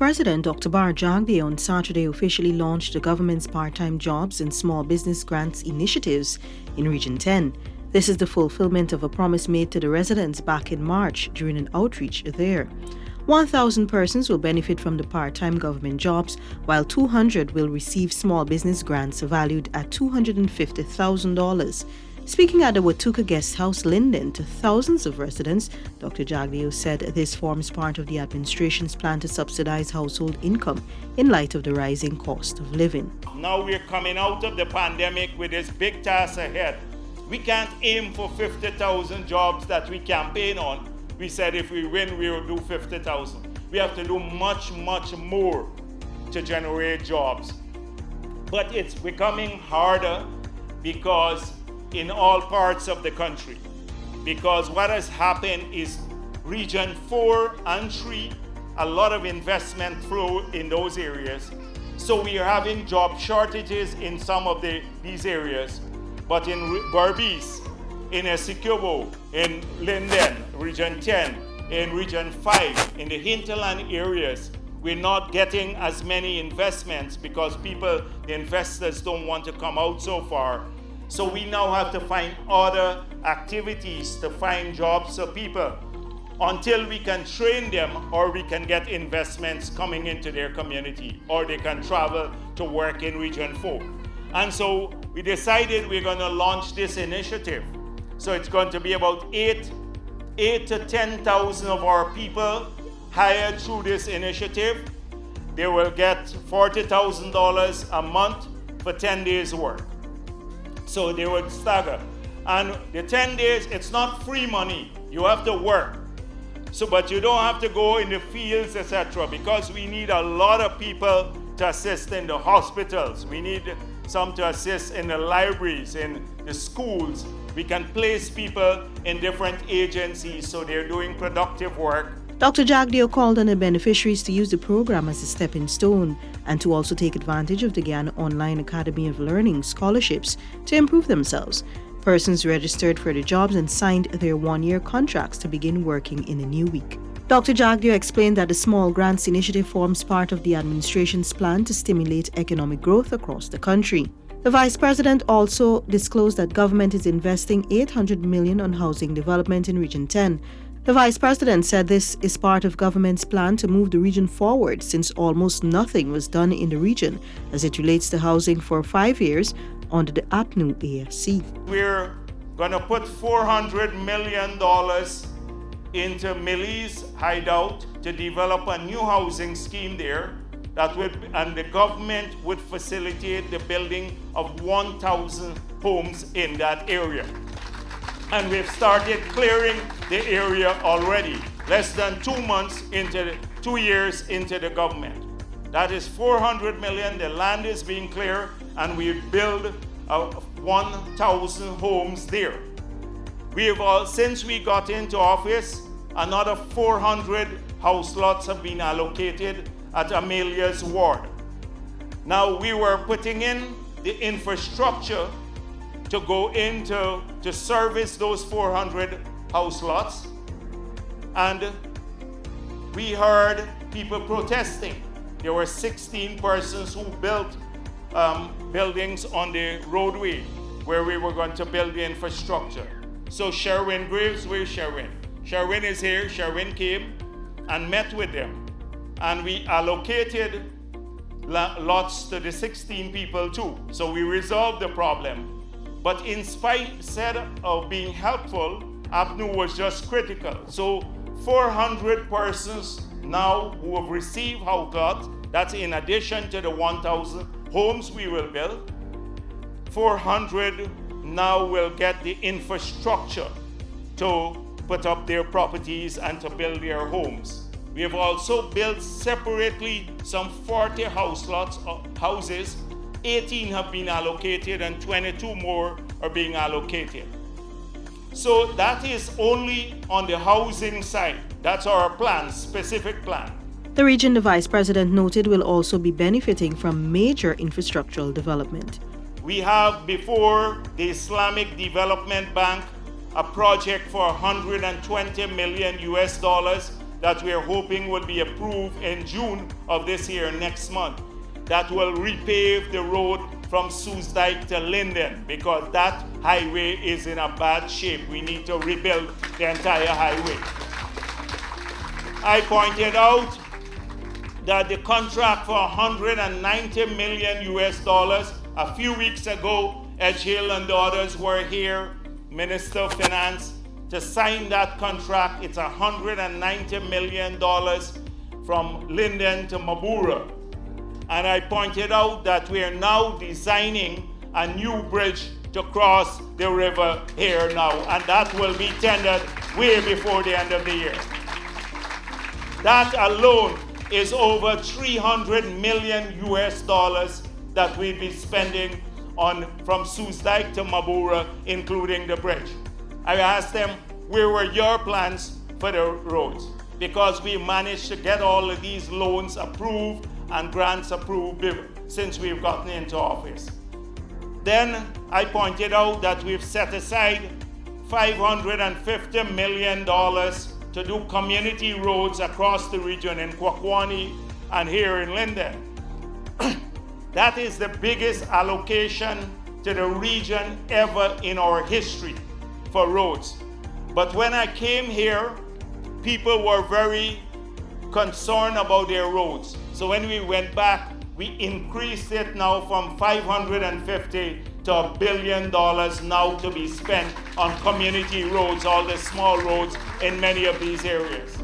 President Dr. Bharrat Jagdeo on Saturday officially launched the government's part-time jobs and small business grants initiatives in Region 10. This is the fulfillment of a promise made to the residents back in March during an outreach there. 1,000 persons will benefit from the part-time government jobs, while 200 will receive small business grants valued at $250,000. Speaking at the Watuka Guest House, Linden, to thousands of residents, Dr. Jagdeo said this forms part of the administration's plan to subsidize household income in light of the rising cost of living. Now we're coming out of the pandemic with this big task ahead. We can't aim for 50,000 jobs that we campaign on. We said if we win, we will do 50,000. We have to do much, much more to generate jobs. But it's becoming harder because in all parts of the country. Because what has happened is Region 4 and 3, a lot of investment flow in those areas. So we are having job shortages in some of these areas. But in Berbice, in Essequibo, in Linden, Region 10, in Region 5, in the hinterland areas, we're not getting as many investments because the investors don't want to come out so far. So we now have to find other activities to find jobs for people until we can train them or we can get investments coming into their community or they can travel to work in Region 4. And so we decided we're going to launch this initiative. So it's going to be about 8 to 10,000 of our people hired through this initiative. They will get $40,000 a month for 10 days work. So they would stagger. And the 10 days, it's not free money. You have to work. But you don't have to go in the fields, etc. because we need a lot of people to assist in the hospitals. We need some to assist in the libraries, in the schools. We can place people in different agencies so they're doing productive work. Dr. Jagdeo called on the beneficiaries to use the program as a stepping stone and to also take advantage of the Guyana Online Academy of Learning scholarships to improve themselves. Persons registered for the jobs and signed their one-year contracts to begin working in a new week. Dr. Jagdeo explained that the Small Grants Initiative forms part of the administration's plan to stimulate economic growth across the country. The Vice President also disclosed that government is investing $800 million on housing development in Region 10. The Vice President said this is part of government's plan to move the region forward since almost nothing was done in the region as it relates to housing for 5 years under the APNU AFC. We're going to put $400 million into Millie's hideout to develop a new housing scheme there and the government would facilitate the building of 1,000 homes in that area. And we've started clearing the area already, less than 2 years into the government. That is $400 million, the land is being cleared, and we build 1,000 homes there. Since we got into office, another 400 house lots have been allocated at Amelia's ward. Now we were putting in the infrastructure to go into to service those 400 house lots, and we heard people protesting. There were 16 persons who built buildings on the roadway where we were going to build the infrastructure. So Sherwin Graves, where's Sherwin? Sherwin is here. Sherwin came and met with them, and we allocated lots to the 16 people too. So we resolved the problem. But instead of being helpful, APNU was just critical. So 400 persons now who have received house lots, that's in addition to the 1,000 homes we will build, 400 now will get the infrastructure to put up their properties and to build their homes. We have also built separately some 40 houses. 18 have been allocated and 22 more are being allocated. So that is only on the housing side. That's our plan, specific plan. The region, the Vice President noted, will also be benefiting from major infrastructural development. We have before the Islamic Development Bank a project for $120 million that we are hoping will be approved in June of this year, next month, that will repave the road from Soesdijk to Linden, because that highway is in a bad shape. We need to rebuild the entire highway. I pointed out that the contract for $190 million US, a few weeks ago, Edge Hill and Daughters were here, Minister of Finance, to sign that contract. It's $190 million from Linden to Mabura. And I pointed out that we are now designing a new bridge to cross the river here now, and that will be tendered way before the end of the year. That alone is over $300 million US that we'll be spending on from Soesdijk to Mabura, including the bridge. I asked them, where were your plans for the roads? Because we managed to get all of these loans approved and grants approved since we've gotten into office. Then I pointed out that we've set aside $550 million to do community roads across the region in Kwakwani and here in Linden. That is the biggest allocation to the region ever in our history for roads. But when I came here, people were very concerned about their roads. So when we went back, we increased it now from 550 to $1 billion now to be spent on community roads, all the small roads in many of these areas.